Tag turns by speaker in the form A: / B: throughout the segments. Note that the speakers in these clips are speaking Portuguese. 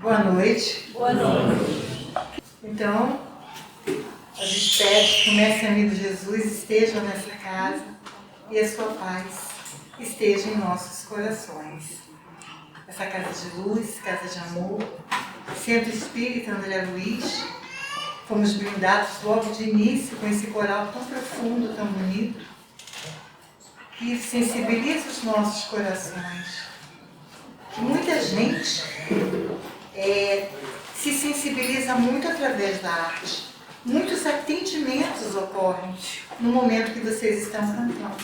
A: Boa noite.
B: Boa noite.
A: Então, a gente pede que o Mestre Amigo Jesus esteja nessa casa e a sua paz esteja em nossos corações. Essa casa de luz, casa de amor, Centro Espírita André Luiz. Fomos brindados logo de início com esse coral tão profundo, tão bonito, que sensibiliza os nossos corações. Que muita gente se sensibiliza muito através da arte. Muitos atendimentos ocorrem no momento que vocês estão cantando.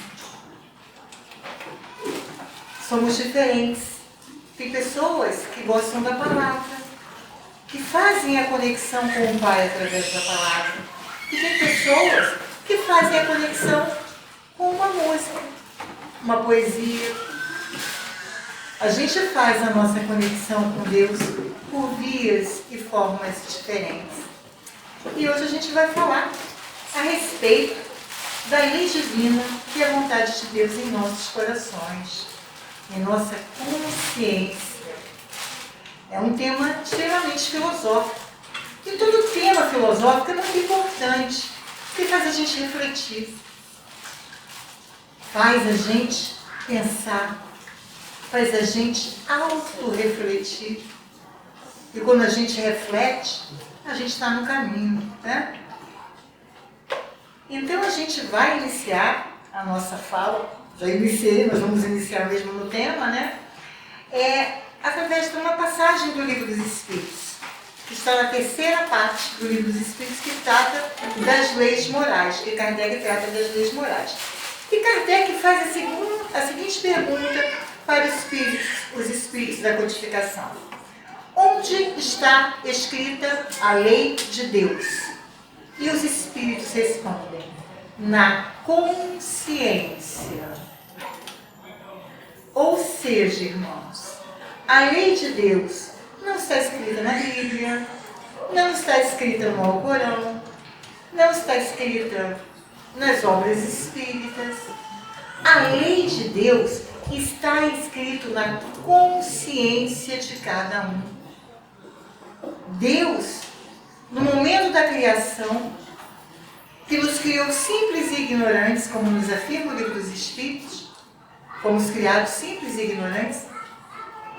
A: Somos diferentes. Tem pessoas que gostam da palavra, que fazem a conexão com o Pai através da palavra. E tem pessoas que fazem a conexão com uma música, uma poesia. A gente faz a nossa conexão com Deus por vias e formas diferentes. E hoje a gente vai falar a respeito da lei divina, que é a vontade de Deus em nossos corações, em nossa consciência. É um tema extremamente filosófico. E todo tema filosófico é muito importante, porque faz a gente refletir, faz a gente pensar, faz a gente auto-refletir. E quando a gente reflete, a gente está no caminho, né? Então a gente vai iniciar a nossa fala, já iniciei, nós vamos iniciar mesmo no tema, né? Através de uma passagem do Livro dos Espíritos, que está na terceira parte do Livro dos Espíritos, que trata das leis morais, que Kardec trata das leis morais. E Kardec faz a seguinte pergunta para os espíritos da codificação. Onde está escrita a lei de Deus? E os espíritos respondem: na consciência. Ou seja, irmãos, a lei de Deus não está escrita na Bíblia, não está escrita no Alcorão, não está escrita nas obras espíritas. A lei de Deus está escrito na consciência de cada um. Deus, no momento da criação, que nos criou simples e ignorantes, como nos afirma o Livro dos Espíritos, fomos criados simples e ignorantes,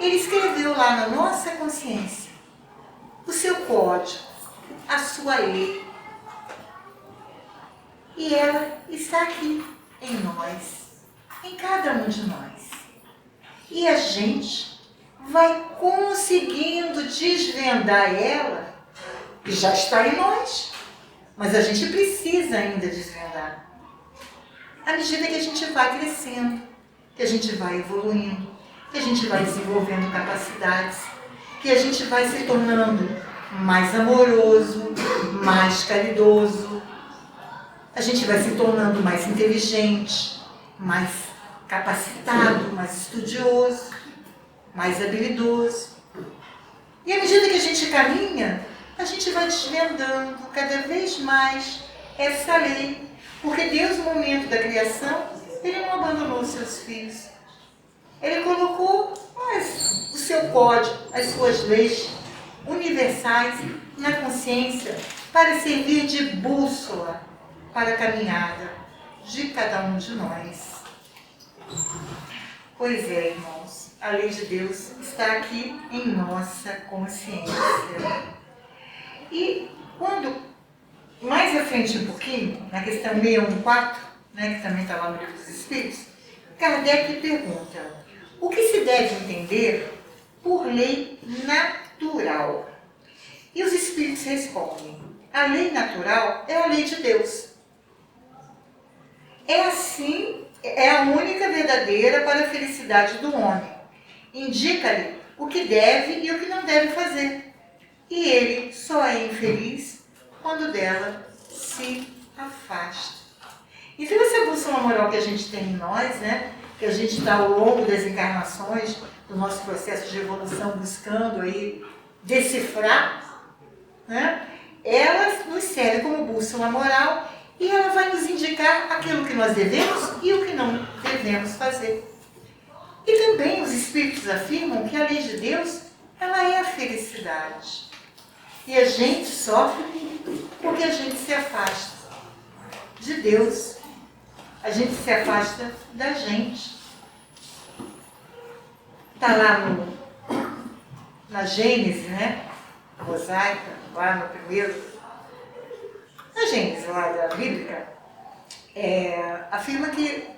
A: Ele escreveu lá na nossa consciência o seu código, a sua lei. E ela está aqui em nós, em cada um de nós. E a gente vai conseguindo desvendar ela, que já está em nós, mas a gente precisa ainda desvendar. À medida que a gente vai crescendo, que a gente vai evoluindo, que a gente vai desenvolvendo capacidades, que a gente vai se tornando mais amoroso, mais caridoso, a gente vai se tornando mais inteligente, mais capacitado, mais estudioso, mais habilidoso. E à medida que a gente caminha, a gente vai desvendando cada vez mais essa lei. Porque Deus, no momento da criação, Ele não abandonou os seus filhos. Ele colocou o seu código, as suas leis universais na consciência para servir de bússola para a caminhada de cada um de nós. Pois é, irmãos, a lei de Deus está aqui em nossa consciência. E quando, mais à frente um pouquinho, na questão 614, né, que também está lá no Livro dos Espíritos, Kardec pergunta: o que se deve entender por lei natural? E os Espíritos respondem: a lei natural é a lei de Deus. É assim, é a única verdadeira para a felicidade do homem. Indica-lhe o que deve e o que não deve fazer. E ele só é infeliz quando dela se afasta. Então essa bússola moral que a gente tem em nós, né, que a gente está ao longo das encarnações, do nosso processo de evolução, buscando aí decifrar, né, ela nos serve como bússola moral e ela vai nos indicar aquilo que nós devemos e o que não devemos fazer. E também os Espíritos afirmam que a lei de Deus ela é a felicidade. E a gente sofre porque a gente se afasta de Deus. A gente se afasta da gente. Está lá na Gênesis, né? Mosaica, lá no primeiro. Na Gênesis, lá da Bíblia, afirma que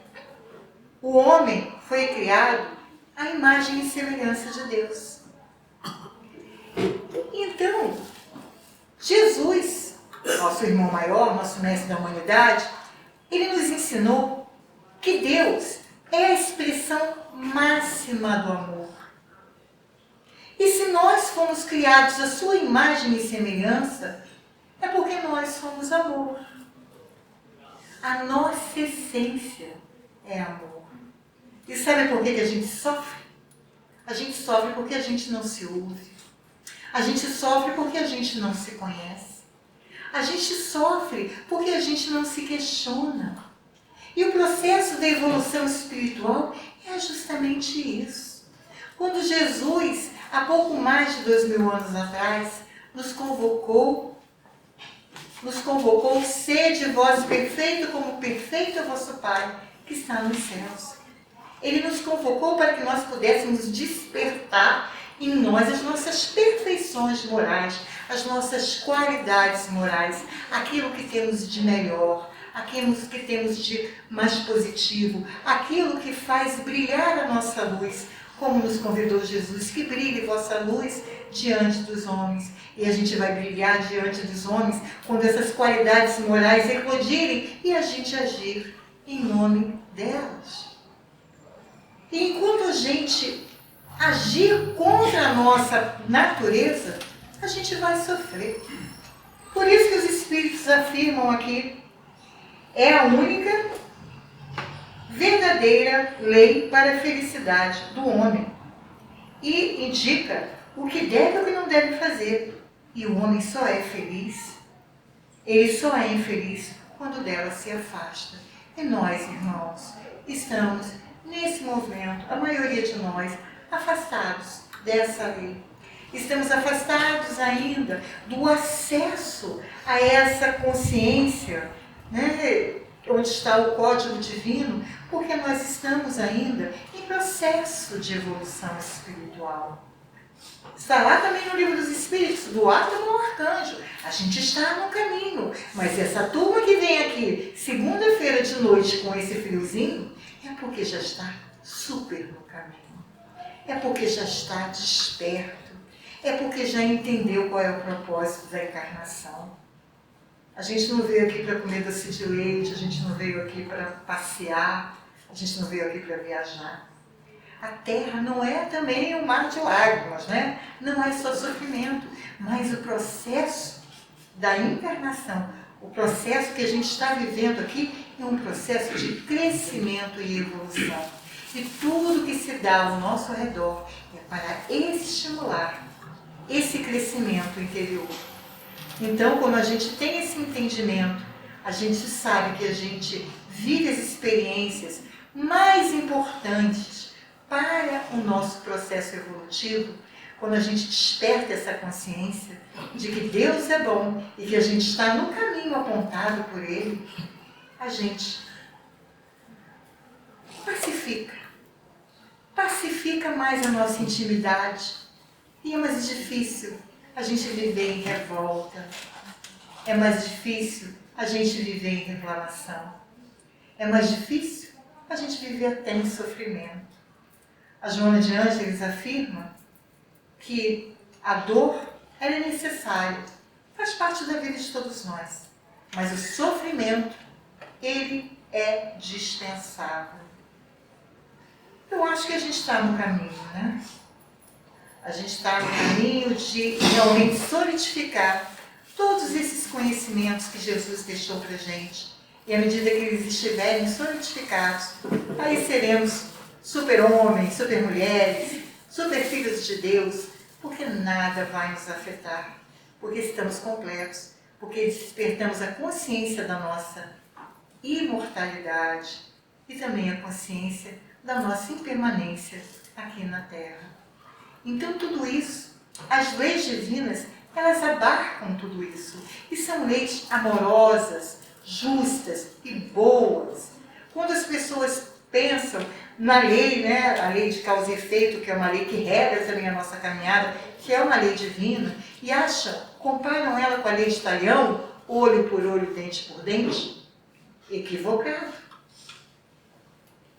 A: o homem foi criado à imagem e semelhança de Deus. Então, Jesus, nosso irmão maior, nosso mestre da humanidade, ele nos ensinou que Deus é a expressão máxima do amor. E se nós fomos criados à sua imagem e semelhança, é porque nós somos amor. A nossa essência é amor. E sabe por que a gente sofre? A gente sofre porque a gente não se ouve. A gente sofre porque a gente não se conhece. A gente sofre porque a gente não se questiona. E o processo da evolução espiritual é justamente isso. Quando Jesus, há pouco mais de 2000 anos atrás, nos convocou, sede vós perfeito como perfeito é vosso Pai, que está nos céus. Ele nos convocou para que nós pudéssemos despertar em nós as nossas perfeições morais, as nossas qualidades morais, aquilo que temos de melhor, aquilo que temos de mais positivo, aquilo que faz brilhar a nossa luz, como nos convidou Jesus, que brilhe vossa luz diante dos homens. E a gente vai brilhar diante dos homens quando essas qualidades morais eclodirem e a gente agir em nome delas. E enquanto a gente agir contra a nossa natureza, a gente vai sofrer. Por isso que os Espíritos afirmam aqui, é a única verdadeira lei para a felicidade do homem. E indica o que deve e o que não deve fazer. E o homem só é feliz, ele só é infeliz quando dela se afasta. E nós, irmãos, estamos nesse momento, a maioria de nós, afastados dessa lei. Estamos afastados ainda do acesso a essa consciência, né, onde está o código divino, porque nós estamos ainda em processo de evolução espiritual. Está lá também no Livro dos Espíritos, do átomo ao arcanjo. A gente está no caminho, mas essa turma que vem aqui segunda-feira de noite com esse friozinho, é porque já está super no caminho. É porque já está desperto. É porque já entendeu qual é o propósito da encarnação. A gente não veio aqui para comer doce de leite, a gente não veio aqui para passear, a gente não veio aqui para viajar. A Terra não é também um mar de lágrimas, né? Não é só sofrimento, mas o processo da encarnação, o processo que a gente está vivendo aqui é um processo de crescimento e evolução. E tudo que se dá ao nosso redor é para estimular esse crescimento interior. Então, quando a gente tem esse entendimento, a gente sabe que a gente vive as experiências mais importantes para o nosso processo evolutivo, quando a gente desperta essa consciência de que Deus é bom e que a gente está no caminho apontado por Ele, a gente pacifica mais a nossa intimidade. E é mais difícil a gente viver em revolta. É mais difícil a gente viver em reclamação. É mais difícil a gente viver até em sofrimento. A Joana de Ângeles afirma que a dor ela é necessária, faz parte da vida de todos nós. Mas o sofrimento, ele é dispensável. Eu acho que a gente está no caminho, né? A gente está no caminho de realmente solidificar todos esses conhecimentos que Jesus deixou para a gente. E à medida que eles estiverem solidificados, aí seremos super-homens, super-mulheres, super-filhos de Deus, porque nada vai nos afetar, porque estamos completos, porque despertamos a consciência da nossa imortalidade e também a consciência da nossa impermanência aqui na Terra. Então tudo isso As leis divinas, elas abarcam tudo isso. E são leis amorosas, justas e boas. Quando as pessoas pensam na lei, né, a lei de causa e efeito, que é uma lei que regra também a nossa caminhada, que é uma lei divina, e comparam ela com a lei de Talião, olho por olho, dente por dente, equivocado.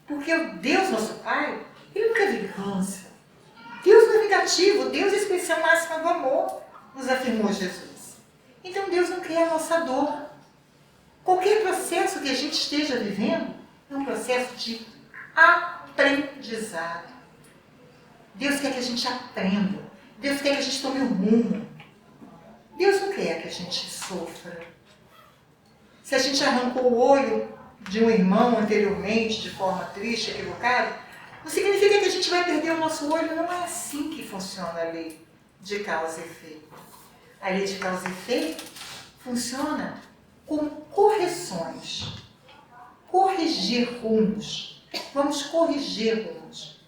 A: Porque o Deus, nosso Pai, Ele nunca vingança. Deus não é vingativo, Deus é a expressão máxima do amor, nos afirmou Jesus. Então Deus não quer a nossa dor. Qualquer processo que a gente esteja vivendo é um processo de aprendizado. Deus quer que a gente aprenda. Deus quer que a gente tome um rumo. Deus não quer que a gente sofra. Se a gente arrancou o olho de um irmão anteriormente, de forma triste, equivocada, não significa que a gente vai perder o nosso olho. Não é assim que funciona a lei de causa e efeito. A lei de causa e efeito funciona com correções. Corrigir rumos. Vamos corrigir rumos.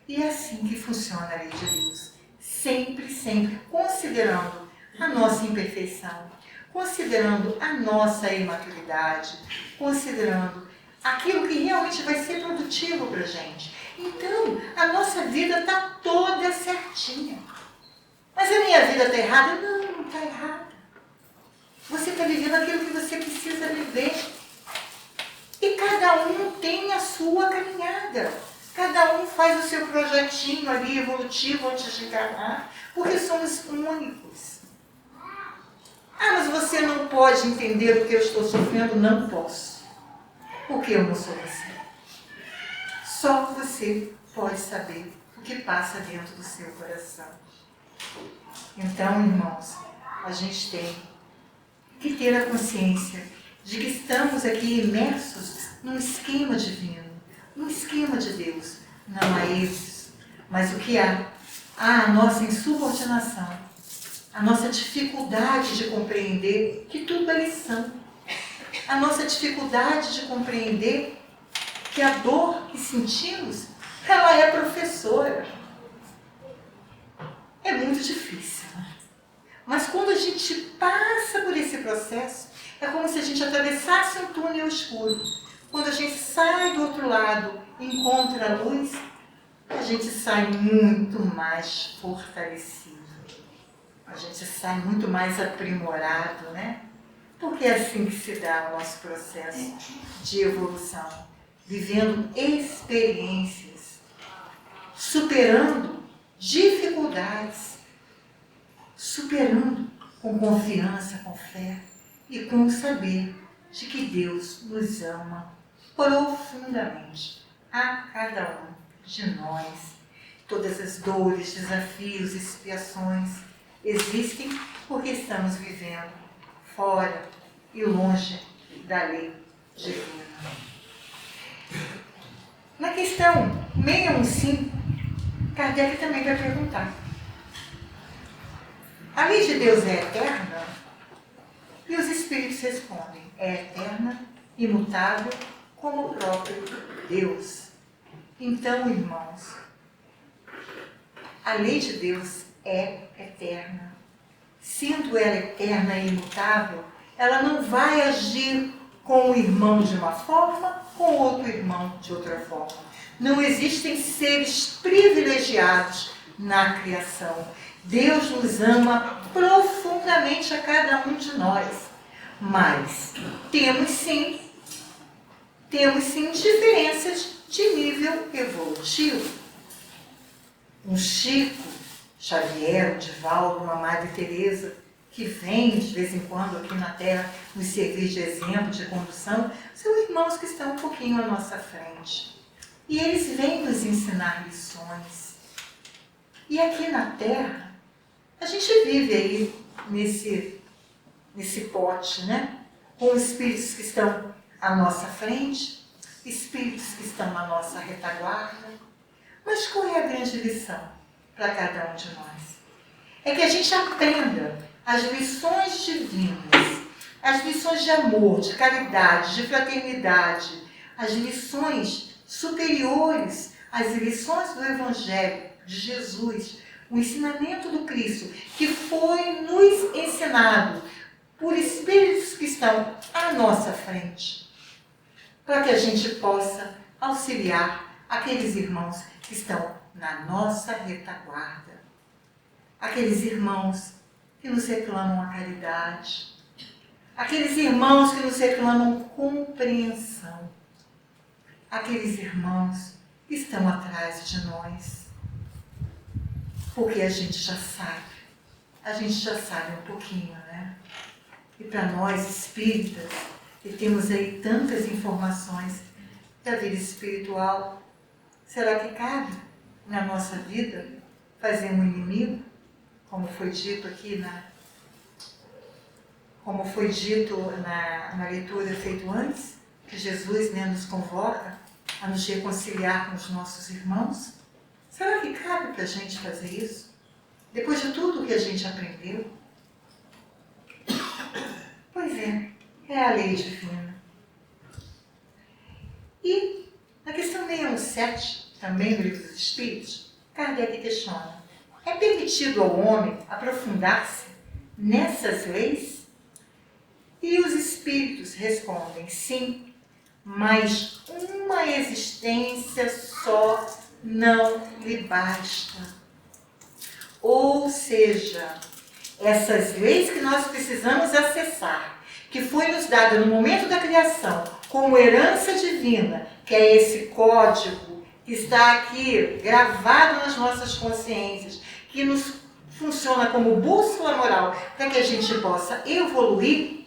A: E é assim que funciona a lei de Deus. Sempre, sempre considerando a nossa imperfeição, considerando a nossa imaturidade, considerando aquilo que realmente vai ser produtivo para a gente. Então, a nossa vida está toda certinha. Mas a minha vida está errada? Não, não está errada. Você está vivendo aquilo que você precisa viver. E cada um tem a sua caminhada. Cada um faz o seu projetinho ali evolutivo antes de encarnar, porque somos únicos. Ah, mas você não pode entender o que eu estou sofrendo? Não posso. Porque eu não sou você. Só você pode saber o que passa dentro do seu coração. Então, irmãos, a gente tem que ter a consciência de que estamos aqui imersos num esquema divino, num esquema de Deus. Não há erros, mas o que há? Há a nossa insubordinação, a nossa dificuldade de compreender que tudo é lição, a nossa dificuldade de compreender que a dor que sentimos, ela é professora. É muito difícil, né? Mas quando a gente passa por esse processo, é como se a gente atravessasse um túnel escuro. Quando a gente sai do outro lado e encontra a luz, a gente sai muito mais fortalecido. A gente sai muito mais aprimorado, né? Porque é assim que se dá o nosso processo de evolução. Vivendo experiências, superando dificuldades, superando com confiança, com fé e com o saber de que Deus nos ama profundamente, a cada um de nós. Todas as dores, desafios, expiações existem porque estamos vivendo fora e longe da lei divina. Na questão 615, Kardec também vai perguntar: a lei de Deus é eterna? E os espíritos respondem: é eterna, imutável, como o próprio Deus. Então, irmãos, a lei de Deus é eterna. Sendo ela eterna e imutável, ela não vai agir com o irmão de uma forma, com outro irmão de outra forma. Não existem seres privilegiados na criação. Deus nos ama profundamente a cada um de nós. Mas temos sim diferenças de nível evolutivo. Um Chico Xavier, um Divaldo, uma Madre Teresa, que vem de vez em quando aqui na Terra nos servir de exemplo, de condução, são irmãos que estão um pouquinho à nossa frente. E eles vêm nos ensinar lições. E aqui na Terra, a gente vive aí nesse pote, né? Com espíritos que estão à nossa frente, espíritos que estão na nossa retaguarda. Mas qual é a grande lição para cada um de nós? É que a gente aprenda as lições divinas, as lições de amor, de caridade, de fraternidade, as lições superiores às lições do Evangelho de Jesus, o ensinamento do Cristo, que foi nos ensinado por espíritos que estão à nossa frente, para que a gente possa auxiliar aqueles irmãos que estão na nossa retaguarda, aqueles irmãos que nos reclamam a caridade, aqueles irmãos que nos reclamam compreensão, aqueles irmãos que estão atrás de nós, porque a gente já sabe um pouquinho, né? E para nós espíritas, que temos aí tantas informações da vida espiritual, será que cabe na nossa vida fazer um inimigo, como foi dito aqui na leitura feita antes, que Jesus, né, nos convoca a nos reconciliar com os nossos irmãos? Será que cabe para a gente fazer isso? Depois de tudo que a gente aprendeu? Pois é a lei divina. E na questão 617, também do Livro dos Espíritos, Kardec questiona: é permitido ao homem aprofundar-se nessas leis? E os espíritos respondem: sim, mas uma existência só não lhe basta. Ou seja, essas leis que nós precisamos acessar, que foi nos dada no momento da criação, como herança divina, que é esse código que está aqui gravado nas nossas consciências, que nos funciona como bússola moral para que a gente possa evoluir,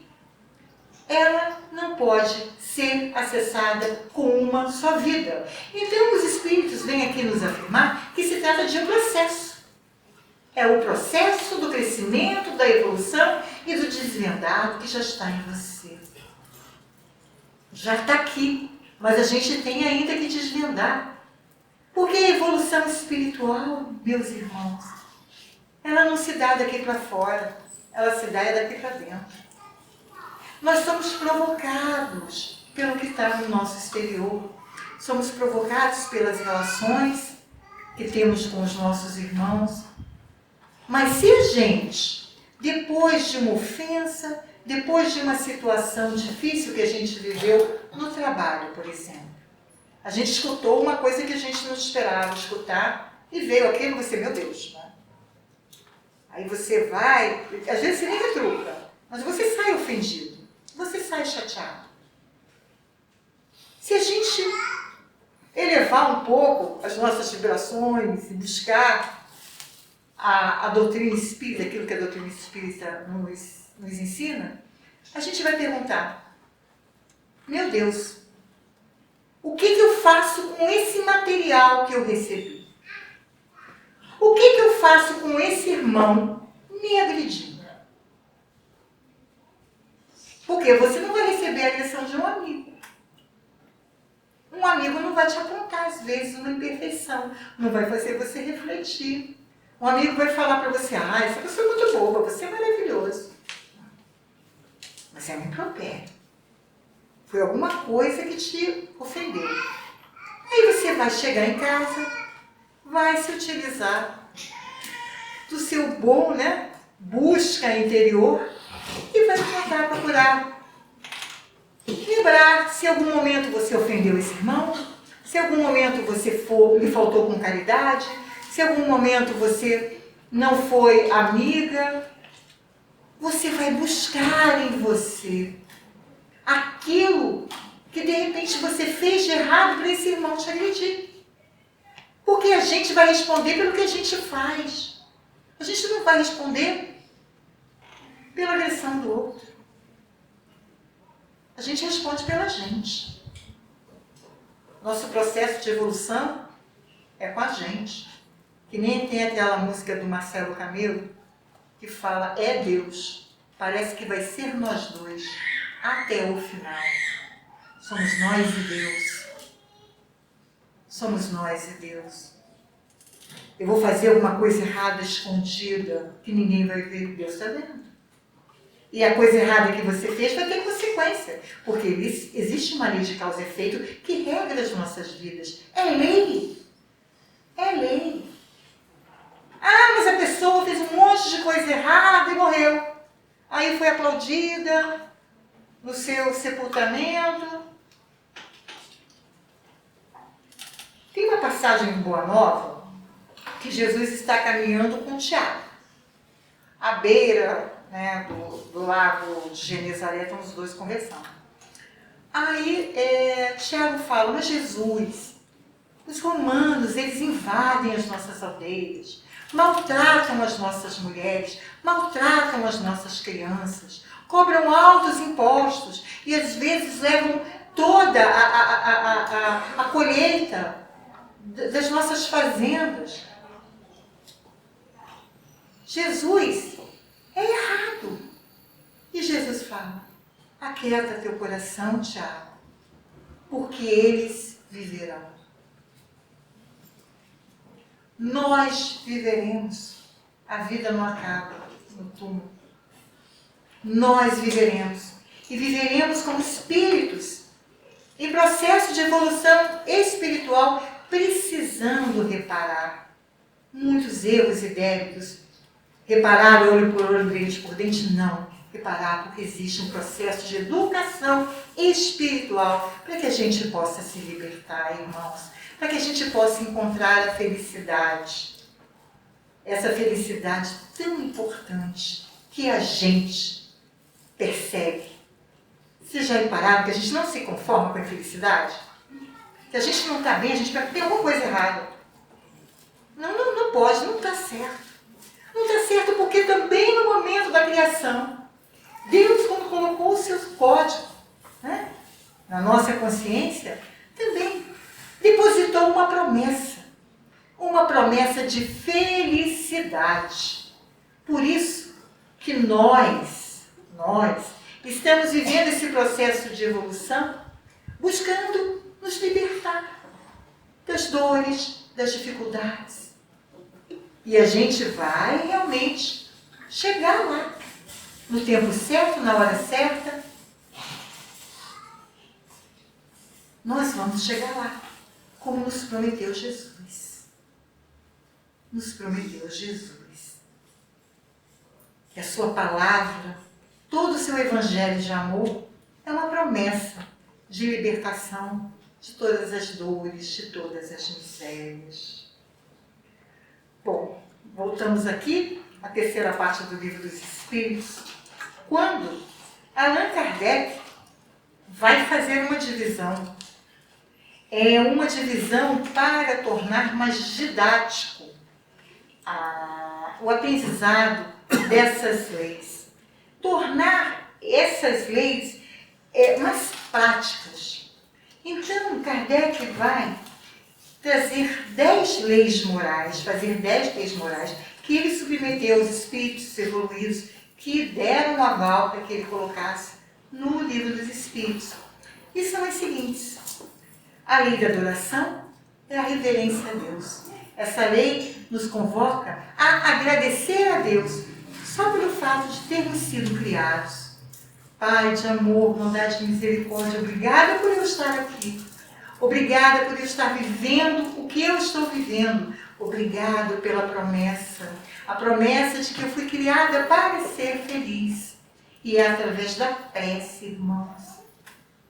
A: ela não pode ser acessada com uma só vida. Então os espíritos vêm aqui nos afirmar que se trata de um processo. É o processo do crescimento, da evolução e do desvendado que já está em você. Já está aqui, mas a gente tem ainda que desvendar. Porque a evolução espiritual, meus irmãos, ela não se dá daqui para fora, ela se dá daqui para dentro. Nós somos provocados pelo que está no nosso exterior. Somos provocados pelas relações que temos com os nossos irmãos. Mas se a gente, depois de uma ofensa, depois de uma situação difícil que a gente viveu no trabalho, por exemplo, a gente escutou uma coisa que a gente não esperava escutar e veio aquilo e você, meu Deus, né? Aí você vai, às vezes você nem retruca, mas você sai ofendido, você sai chateado. Se a gente elevar um pouco as nossas vibrações e buscar a doutrina espírita, aquilo que a doutrina espírita nos ensina, a gente vai perguntar: meu Deus, o que eu faço com esse material que eu recebi? O que eu faço com esse irmão me agredindo? Porque você não vai receber a agressão de um amigo. Um amigo não vai te apontar, às vezes, uma imperfeição. Não vai fazer você refletir. Um amigo vai falar para você: essa pessoa é muito boa, você é maravilhoso. Mas é um impropério. Foi alguma coisa que te ofendeu. Aí você vai chegar em casa, vai se utilizar do seu bom, né, busca interior e vai tentar procurar lembrar se em algum momento você ofendeu esse irmão, se em algum momento você lhe faltou com caridade, se em algum momento você não foi amiga. Você vai buscar em você aquilo que de repente você fez de errado para esse irmão te agredir. Porque a gente vai responder pelo que a gente faz. A gente não vai responder pela agressão do outro. A gente responde pela gente. Nosso processo de evolução é com a gente. Que nem tem aquela música do Marcelo Camelo que fala: é Deus. Parece que vai ser nós dois até o final. Somos nós e Deus. Somos nós e Deus. Eu vou fazer alguma coisa errada, escondida, que ninguém vai ver, Deus está vendo. E a coisa errada que você fez vai ter consequência. Porque existe uma lei de causa e efeito que regra as nossas vidas. É lei. É lei. Ah, mas a pessoa fez um monte de coisa errada e morreu. Aí foi aplaudida no seu sepultamento. Tem uma passagem em Boa Nova que Jesus está caminhando com Tiago. À beira, né, do lago de Genezaré, estão os dois conversando. Aí Tiago fala, mas Jesus, os romanos, eles invadem as nossas aldeias, maltratam as nossas mulheres, maltratam as nossas crianças, cobram altos impostos e às vezes levam toda a colheita das nossas fazendas. Jesus, é errado. E Jesus fala, aquieta teu coração, Tiago, porque eles viverão. Nós viveremos. A vida não acaba no túmulo. Nós viveremos. E viveremos como espíritos, em processo de evolução espiritual, precisando reparar muitos erros e débitos. Reparar olho por olho, dente por dente, não. Reparar porque existe um processo de educação espiritual para que a gente possa se libertar, irmãos. Para que a gente possa encontrar a felicidade. Essa felicidade tão importante que a gente persegue. Vocês já repararam que a gente não se conforma com a infelicidade? Que a gente não está bem, a gente pensa que tem alguma coisa errada. Não pode, não está certo. Não está certo porque também no momento da criação, Deus, quando colocou os seus códigos, né, na nossa consciência, também depositou uma promessa de felicidade. Por isso que nós estamos vivendo esse processo de evolução, buscando nos libertar das dores, das dificuldades. E a gente vai realmente chegar lá, no tempo certo, na hora certa. Nós vamos chegar lá, como nos prometeu Jesus. Nos prometeu Jesus. E a sua palavra, todo o seu evangelho de amor, é uma promessa de libertação de todas as dores, de todas as misérias. Bom, voltamos aqui à terceira parte do Livro dos Espíritos, quando Allan Kardec vai fazer uma divisão. É uma divisão para tornar mais didático o aprendizado dessas leis. Tornar essas leis mais práticas. Então, Kardec vai trazer 10 leis morais, fazer 10 leis morais, que ele submeteu aos espíritos evoluídos, que deram um aval para que ele colocasse no Livro dos Espíritos. E são as seguintes. A lei da adoração é a reverência a Deus. Essa lei nos convoca a agradecer a Deus só pelo fato de termos sido criados. Pai de amor, bondade e misericórdia, obrigada por eu estar aqui. Obrigada por eu estar vivendo o que eu estou vivendo. Obrigado pela promessa. A promessa de que eu fui criada para ser feliz. E é através da prece, irmãos,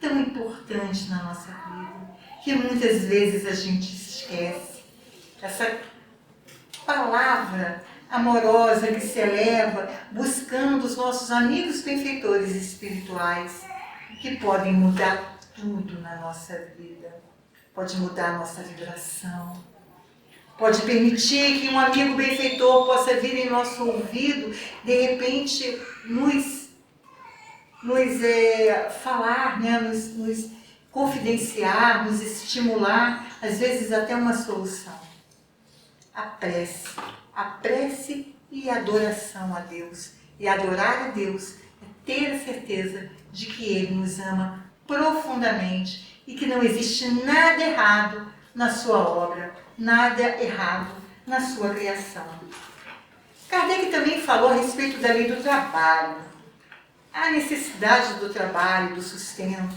A: tão importante na nossa vida, que muitas vezes a gente esquece. Essa palavra amorosa que se eleva, buscando os nossos amigos benfeitores espirituais, que podem mudar tudo na nossa vida. Pode mudar a nossa vibração. Pode permitir que um amigo benfeitor possa vir em nosso ouvido, de repente nos falar, né? nos confidenciar, nos estimular, às vezes até uma solução. A prece e a adoração a Deus. E adorar a Deus é ter a certeza de que Ele nos ama profundamente e que não existe nada errado na sua obra, nada errado na sua criação. Kardec também falou a respeito da lei do trabalho, a necessidade do trabalho, do sustento.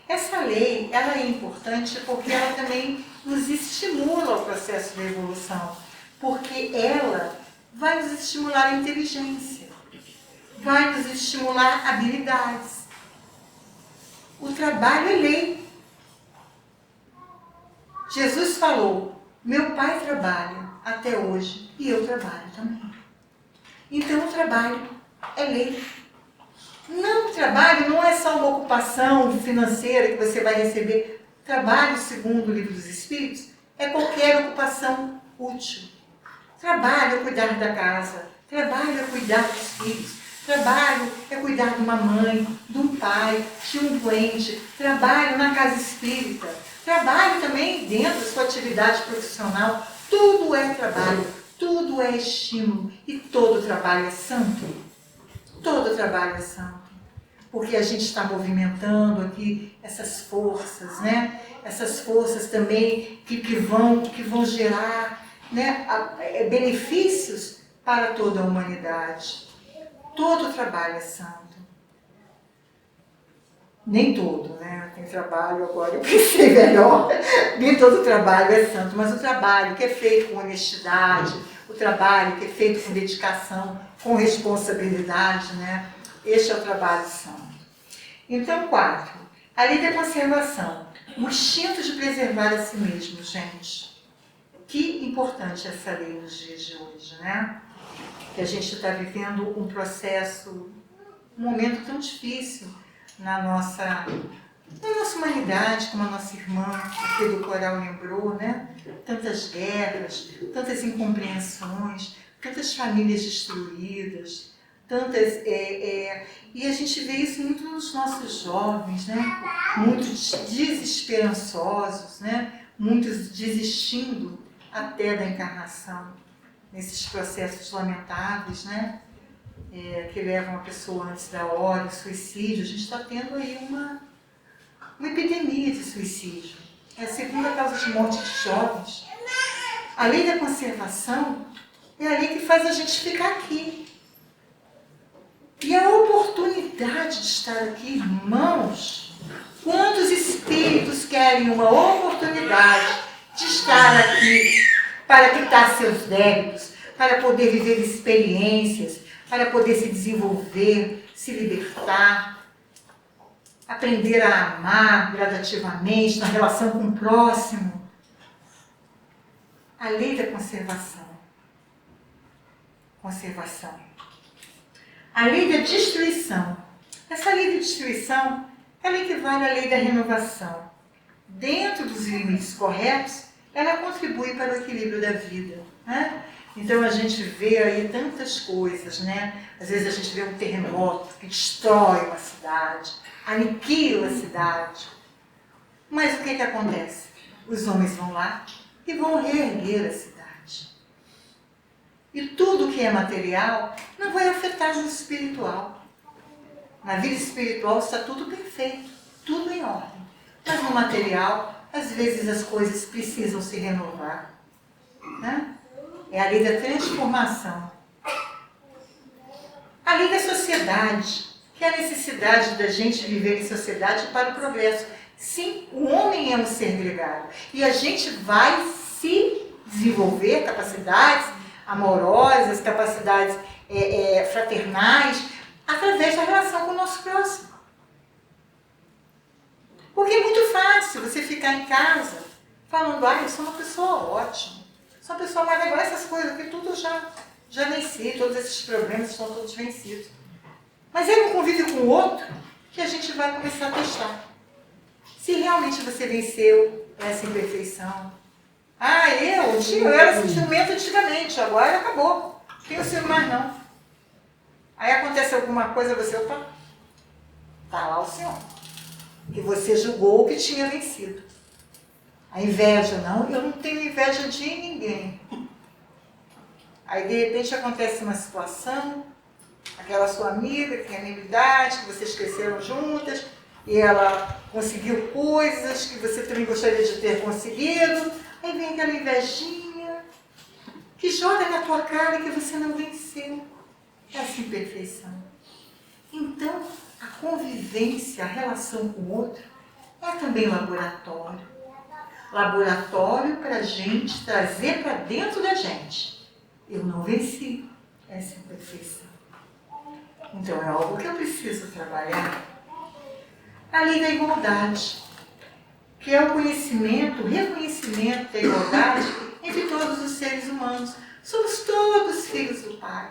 A: Essa lei, ela é importante porque ela também nos estimula ao processo da evolução, porque ela vai nos estimular a inteligência, vai nos estimular habilidades. O trabalho é lei. Jesus falou, meu pai trabalha até hoje e eu trabalho também. Então o trabalho é lei. Não, o trabalho não é só uma ocupação financeira que você vai receber. Trabalho, segundo o Livro dos Espíritos, é qualquer ocupação útil. Trabalho é cuidar da casa, trabalho é cuidar dos filhos, trabalho é cuidar de uma mãe, de um pai, de um doente, trabalho na casa espírita, trabalho também dentro da sua atividade profissional. Tudo é trabalho, tudo é estímulo e todo trabalho é santo. Todo trabalho é santo. Porque a gente está movimentando aqui essas forças, né? Essas forças também que vão gerar, né, benefícios para toda a humanidade. Todo trabalho é santo. Nem todo, né? Tem trabalho agora, eu pensei melhor. Nem todo trabalho é santo, mas o trabalho que é feito com honestidade, o trabalho que é feito com dedicação, com responsabilidade, né? Este é o trabalho santo. Então, 4. A lei da conservação. O instinto de preservar a si mesmo, gente. Que importante essa lei nos dias de hoje, né? Que a gente está vivendo um processo, um momento tão difícil na nossa humanidade, como a nossa irmã aqui do coral lembrou, né? Tantas guerras, tantas incompreensões, tantas famílias destruídas, tantas... E a gente vê isso muito nos nossos jovens, né? Muitos desesperançosos, né? Muitos desistindo até da encarnação, nesses processos lamentáveis, né? Que levam a pessoa antes da hora, o suicídio. A gente está tendo aí uma epidemia de suicídio. É a segunda causa de morte de jovens. A lei da conservação é a lei que faz a gente ficar aqui. E a oportunidade de estar aqui, irmãos, quantos espíritos querem uma oportunidade de estar aqui para quitar seus débitos, para poder viver experiências, para poder se desenvolver, se libertar, aprender a amar gradativamente na relação com o próximo. A lei da conservação. Conservação. A lei da destruição. Essa lei da destruição, ela equivale à lei da renovação. Dentro dos limites corretos, ela contribui para o equilíbrio da vida, né? Então a gente vê aí tantas coisas, né? Às vezes a gente vê um terremoto que destrói uma cidade, aniquila a cidade. Mas o que acontece? Os homens vão lá e vão reerguer a cidade. E tudo que é material não vai afetar no espiritual. Na vida espiritual está tudo perfeito, tudo em ordem. Mas no material, às vezes as coisas precisam se renovar, né? É a lei da transformação. A lei da sociedade, que é a necessidade da gente viver em sociedade para o progresso. Sim, o homem é um ser gregário. E a gente vai se desenvolver capacidades amorosas, capacidades fraternais, através da relação com o nosso próximo. Porque é muito fácil você ficar em casa falando, eu sou uma pessoa ótima, sou uma pessoa maravilhosa, essas coisas, porque tudo já venci, todos esses problemas estão todos vencidos. Mas é no convívio com o outro que a gente vai começar a testar. Se realmente você venceu essa imperfeição. Eu era ciumento antigamente, agora acabou. Não tenho ciúme mais não. Aí acontece alguma coisa, você, tá lá o senhor. Que você julgou que tinha vencido. A inveja, não, eu não tenho inveja de ninguém. Aí de repente acontece uma situação, aquela sua amiga que tem a mesma idade, que vocês cresceram juntas, e ela conseguiu coisas que você também gostaria de ter conseguido. Aí vem aquela invejinha que joga na tua cara que você não venceu essa imperfeição. Então, a convivência, a relação com o outro é também laboratório. Laboratório para a gente trazer para dentro da gente Eu não venci essa imperfeição. Então é algo que eu preciso trabalhar. A lei da igualdade, que é o conhecimento, o reconhecimento da igualdade entre todos os seres humanos. Somos todos filhos do Pai.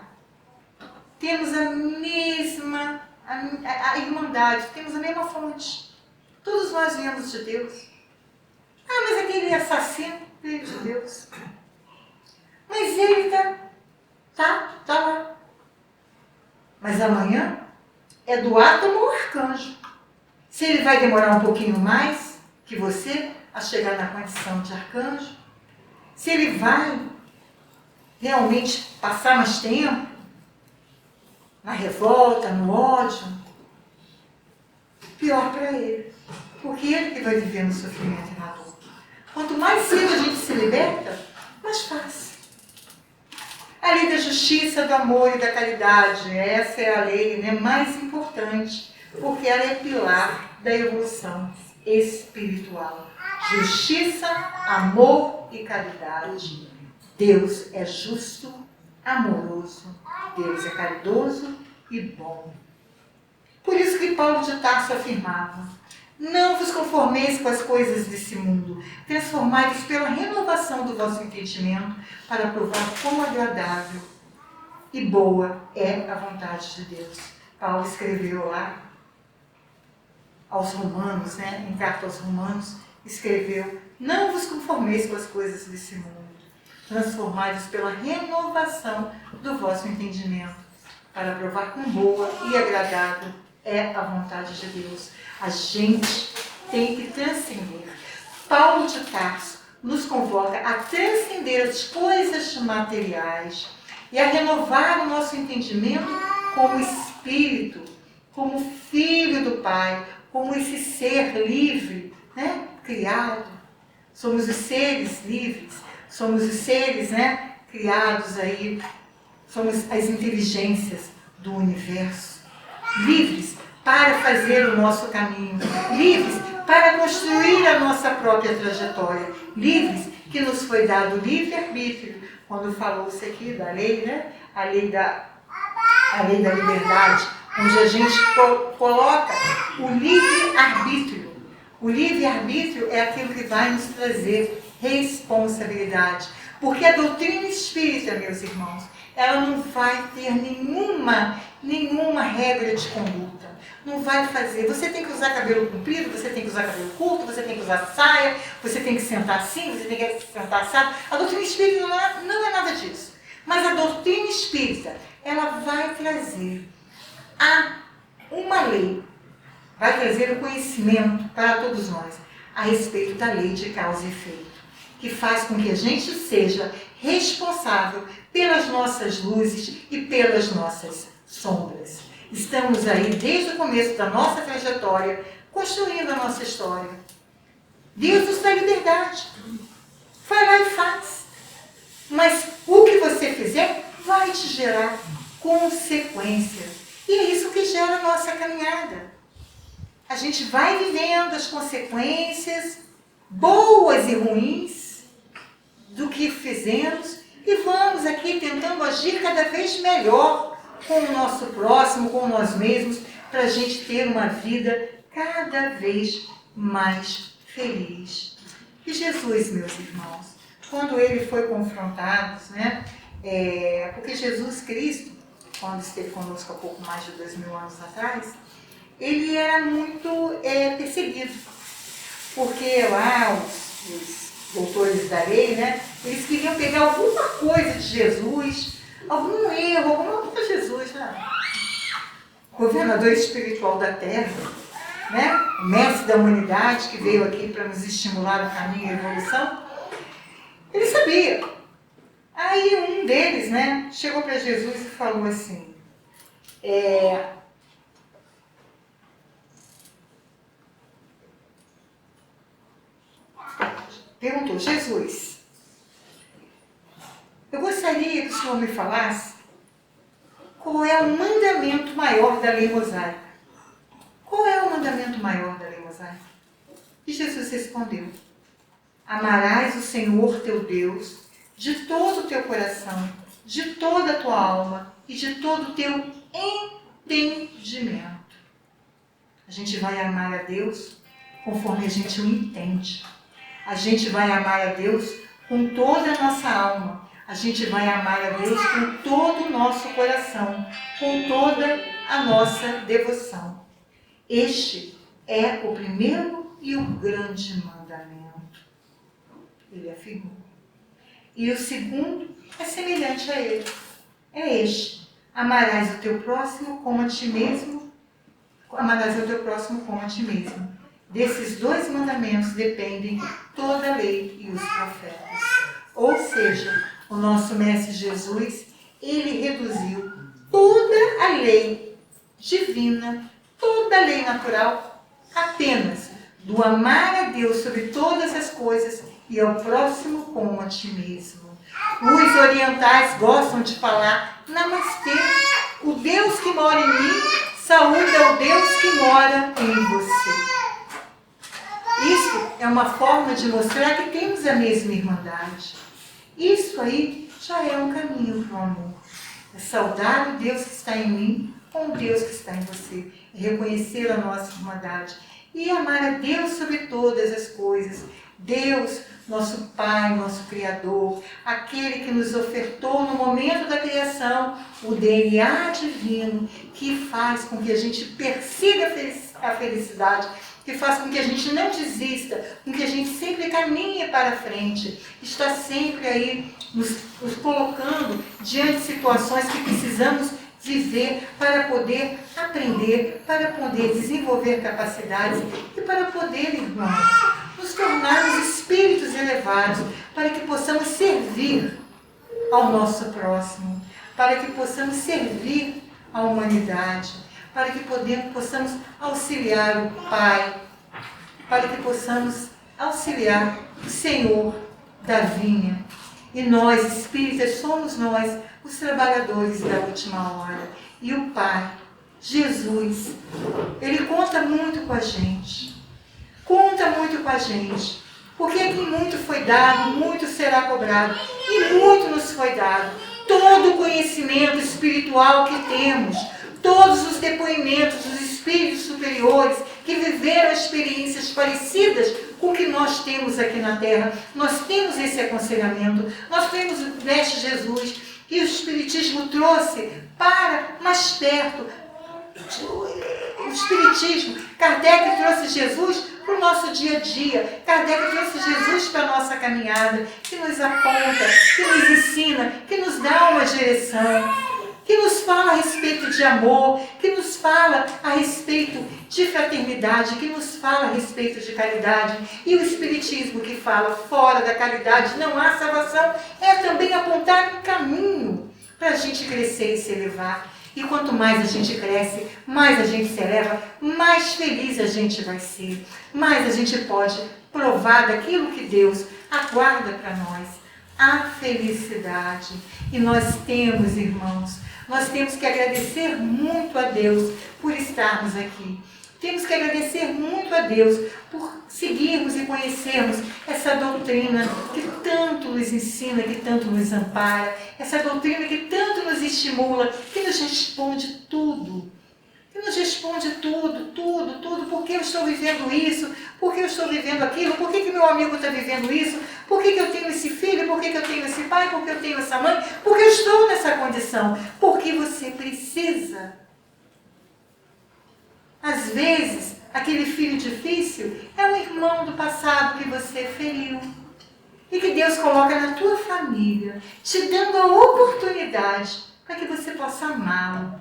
A: Temos a mesma, a irmandade, temos a mesma fonte. Todos nós viemos de Deus. Ah, mas aquele assassino veio de Deus. Mas ele tá lá. Mas amanhã é do átomo ao arcanjo. Se ele vai demorar um pouquinho mais que você a chegar na condição de arcanjo, se ele vai realmente passar mais tempo na revolta, no ódio, pior para ele. Porque ele que vai viver no sofrimento e na dor. Quanto mais cedo a gente se liberta, mais fácil. A lei da justiça, do amor e da caridade, essa é a lei, né, mais importante, porque ela é pilar da evolução espiritual. Justiça, amor e caridade. Deus é justo, amoroso, Deus é caridoso e bom. Por isso que Paulo de Tarso afirmava: não vos conformeis com as coisas desse mundo, transformai-vos pela renovação do vosso entendimento, para provar quão agradável e boa é a vontade de Deus. Paulo escreveu lá aos Romanos, né, em carta aos Romanos, escreveu: não vos conformeis com as coisas desse mundo, transformai-vos pela renovação do vosso entendimento, para provar quão boa e agradável é a vontade de Deus. A gente tem que transcender. Paulo de Tarso nos convoca a transcender as coisas materiais e a renovar o nosso entendimento como espírito, como filho do Pai, como esse ser livre, né, criado. Somos os seres livres, somos os seres, né, criados aí, somos as inteligências do universo, livres para fazer o nosso caminho, livres para construir a nossa própria trajetória, livres que nos foi dado livre-arbítrio, quando falou-se aqui da lei, né? A lei da liberdade, onde a gente coloca o livre-arbítrio. O livre-arbítrio é aquilo que vai nos trazer responsabilidade, porque a doutrina espírita, meus irmãos, ela não vai ter nenhuma regra de conduta. Não vai fazer. Você tem que usar cabelo comprido, você tem que usar cabelo curto, você tem que usar saia, você tem que sentar assim, você tem que sentar assado. A doutrina espírita não é nada disso. Mas a doutrina espírita, ela vai trazer uma lei, vai trazer o conhecimento para todos nós a respeito da lei de causa e efeito, que faz com que a gente seja responsável pelas nossas luzes e pelas nossas sombras. Estamos aí desde o começo da nossa trajetória, construindo a nossa história. Deus nos dá liberdade. Vai lá e faz. Mas o que você fizer vai te gerar consequências. E é isso que gera a nossa caminhada. A gente vai vivendo as consequências boas e ruins do que fizemos e vamos aqui tentando agir cada vez melhor com o nosso próximo, com nós mesmos, para a gente ter uma vida cada vez mais feliz. E Jesus, meus irmãos, quando ele foi confrontado, né, porque Jesus Cristo, quando esteve conosco há pouco mais de 2000 anos atrás, ele era muito perseguido, porque lá os doutores da lei, né, eles queriam pegar alguma coisa de Jesus, algum erro, alguma coisa de Jesus, né? Governador espiritual da Terra, né? O mestre da humanidade que veio aqui para nos estimular no caminho e a evolução, ele sabia. Aí um deles, né, chegou para Jesus e falou assim, perguntou: Jesus, eu gostaria que o Senhor me falasse qual é o mandamento maior da lei mosaica. Qual é o mandamento maior da lei mosaica? E Jesus respondeu: amarás o Senhor teu Deus de todo o teu coração, de toda a tua alma e de todo o teu entendimento. A gente vai amar a Deus conforme a gente o entende. A gente vai amar a Deus com toda a nossa alma. A gente vai amar a Deus com todo o nosso coração, com toda a nossa devoção. Este é o primeiro e o grande mandamento. Ele afirmou. E o segundo é semelhante a ele. É este. Amarás o teu próximo como a ti mesmo. Amarás o teu próximo como a ti mesmo. Desses dois mandamentos dependem toda a lei e os profetas. Ou seja, o nosso Mestre Jesus, ele reduziu toda a lei divina, toda a lei natural, apenas do amar a Deus sobre todas as coisas e ao próximo como a ti mesmo. Os orientais gostam de falar Namastê, o Deus que mora em mim saúda o Deus que mora em você. Isso é uma forma de mostrar que temos a mesma irmandade. Isso aí já é um caminho para o amor. É saudar o Deus que está em mim com o Deus que está em você. É reconhecer a nossa irmandade e amar a Deus sobre todas as coisas. Deus, nosso Pai, nosso Criador, aquele que nos ofertou no momento da criação o DNA divino que faz com que a gente persiga a felicidade, que faz com que a gente não desista, com que a gente sempre caminhe para frente, está sempre aí nos colocando diante de situações que precisamos viver para poder aprender, para poder desenvolver capacidades e para poder, irmãos, nos tornarmos espíritos elevados, para que possamos servir ao nosso próximo, para que possamos servir à humanidade, para que possamos auxiliar o Pai, para que possamos auxiliar o Senhor da vinha. E nós, espíritas, somos nós os trabalhadores da última hora. E o Pai, Jesus, Ele conta muito com a gente. Conta muito com a gente. Porque aqui muito foi dado, muito será cobrado. E muito nos foi dado. Todo o conhecimento espiritual que temos, todos os depoimentos dos espíritos superiores que viveram experiências parecidas com o que nós temos aqui na Terra. Nós temos esse aconselhamento, nós temos o Mestre Jesus, que o Espiritismo trouxe para mais perto. O Espiritismo, Kardec trouxe Jesus para o nosso dia a dia. Kardec trouxe Jesus para a nossa caminhada, que nos aponta, que nos ensina, que nos dá uma direção, que nos fala a respeito de amor, que nos fala a respeito de fraternidade, que nos fala a respeito de caridade. E o Espiritismo que fala fora da caridade não há salvação, é também apontar um caminho para a gente crescer e se elevar. E quanto mais a gente cresce, mais a gente se eleva, mais feliz a gente vai ser, mais a gente pode provar daquilo que Deus aguarda para nós, a felicidade. E nós temos, irmãos, nós temos que agradecer muito a Deus por estarmos aqui. Temos que agradecer muito a Deus por seguirmos e conhecermos essa doutrina que tanto nos ensina, que tanto nos ampara, essa doutrina que tanto nos estimula, que nos responde tudo. Que nos responde tudo. Por que eu estou vivendo isso? Por que eu estou vivendo aquilo? Por que meu amigo está vivendo isso? Por que eu tenho esse filho? Por que eu tenho esse pai? Por que eu tenho essa mãe? Por que eu estou nessa condição? Porque você precisa. Às vezes, aquele filho difícil é um irmão do passado que você feriu. E que Deus coloca na tua família, te dando a oportunidade para que você possa amá-lo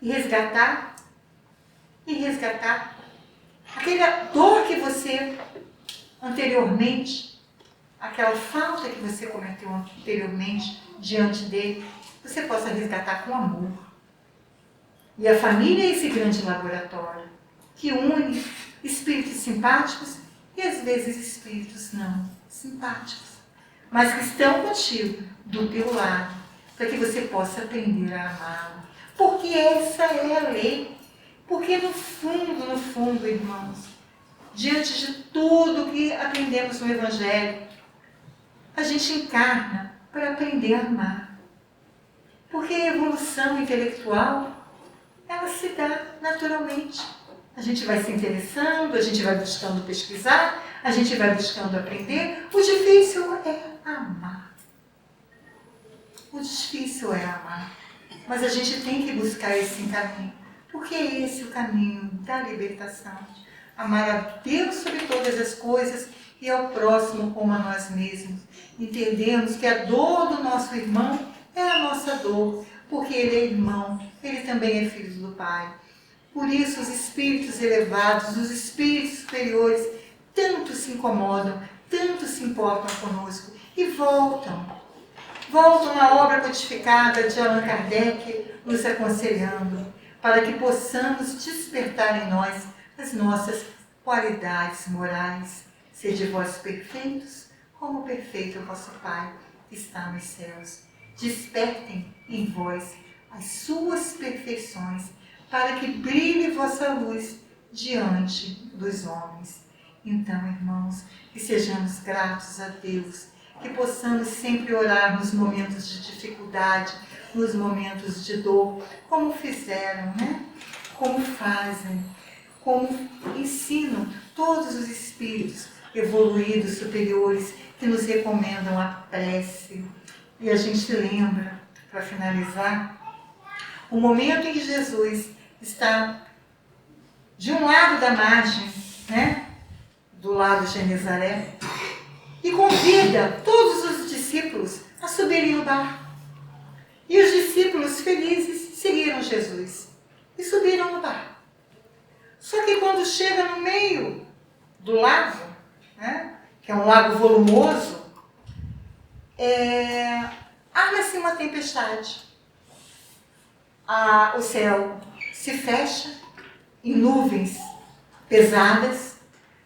A: e resgatar aquela dor que você anteriormente, aquela falta que você cometeu anteriormente diante dele, você possa resgatar com amor. E a família é esse grande laboratório que une espíritos simpáticos e às vezes espíritos não simpáticos, mas que estão contigo, do teu lado, para que você possa aprender a amá-lo. Porque essa é a lei. Porque no fundo, irmãos, diante de tudo que aprendemos no Evangelho, a gente encarna para aprender a amar. Porque a evolução intelectual, ela se dá naturalmente. A gente vai se interessando, a gente vai buscando pesquisar, a gente vai buscando aprender. O difícil é amar. O difícil é amar. Mas a gente tem que buscar esse caminho. Porque é esse o caminho da libertação. Amar a Deus sobre todas as coisas e ao próximo como a nós mesmos. Entendemos que a dor do nosso irmão é a nossa dor, porque ele é irmão, ele também é filho do Pai. Por isso os espíritos elevados, os espíritos superiores, tanto se incomodam, tanto se importam conosco e voltam à obra codificada de Allan Kardec, nos aconselhando, para que possamos despertar em nós as nossas qualidades morais. Sede vós perfeitos, como perfeito é o vosso Pai que está nos céus. Despertem em vós as suas perfeições, para que brilhe vossa luz diante dos homens. Então, irmãos, que sejamos gratos a Deus, que possamos sempre orar nos momentos de dificuldade, nos momentos de dor, como fizeram, né? Como fazem, como ensinam todos os espíritos evoluídos, superiores, que nos recomendam a prece. E a gente lembra, para finalizar, o momento em que Jesus está de um lado da margem, né? Do lado de Genezaré, e convida todos os discípulos a subirem no barco. E os discípulos felizes seguiram Jesus e subiram no barco. Só que quando chega no meio do lago, né, que é um lago volumoso, arma-se uma tempestade. O céu se fecha em nuvens pesadas,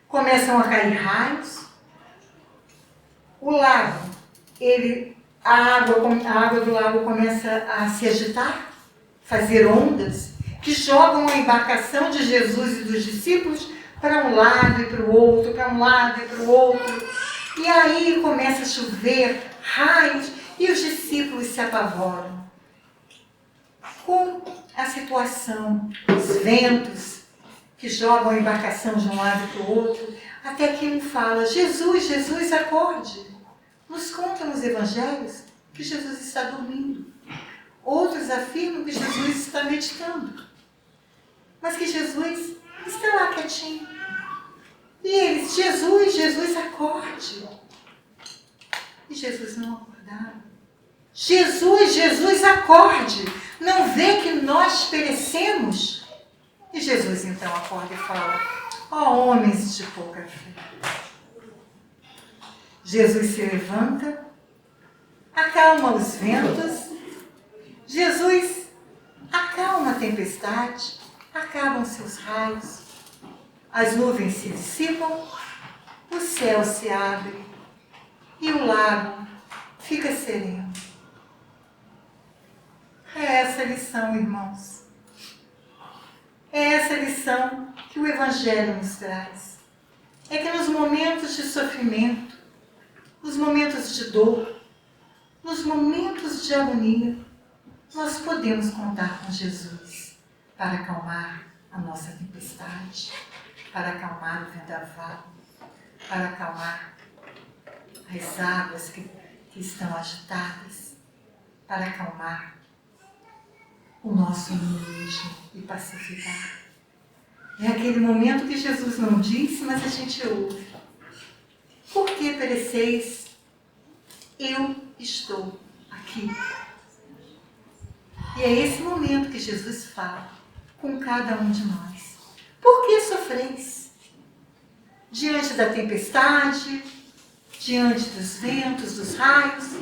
A: começam a cair raios. O lago, a água do lago começa a se agitar, fazer ondas, que jogam a embarcação de Jesus e dos discípulos para um lado e para o outro, para um lado e para o outro. E aí começa a chover raios e os discípulos se apavoram com a situação, os ventos que jogam a embarcação de um lado para o outro, até que um fala: Jesus, Jesus, acorde. Nos contam os evangelhos que Jesus está dormindo. Outros afirmam que Jesus está meditando, mas que Jesus está lá quietinho. E eles: Jesus, Jesus, acorde. E Jesus não acordava. Jesus, Jesus, acorde. Não vê que nós perecemos? E Jesus então acorda e fala: ó homens de pouca fé. Jesus se levanta, acalma os ventos, Jesus acalma a tempestade, acabam-se os raios, as nuvens se dissipam, o céu se abre e o lago fica sereno. É essa a lição, irmãos. É essa a lição que o Evangelho nos traz. É que nos momentos de sofrimento, nos momentos de dor, nos momentos de agonia, nós podemos contar com Jesus para acalmar a nossa tempestade, para acalmar o vendaval, para acalmar as águas que estão agitadas, para acalmar o nosso egoísmo e pacificar. É aquele momento que Jesus não disse, mas a gente ouve. Por que pereceis? Eu estou aqui. E é esse momento que Jesus fala com cada um de nós. Por que sofreis? Diante da tempestade, diante dos ventos, dos raios,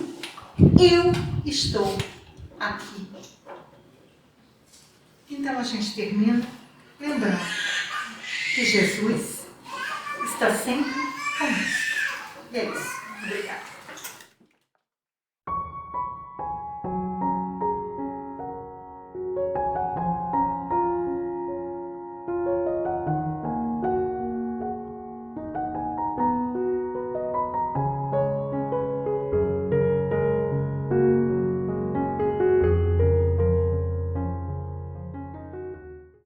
A: eu estou aqui. Então a gente termina lembrando que Jesus está sempre conosco. E é isso.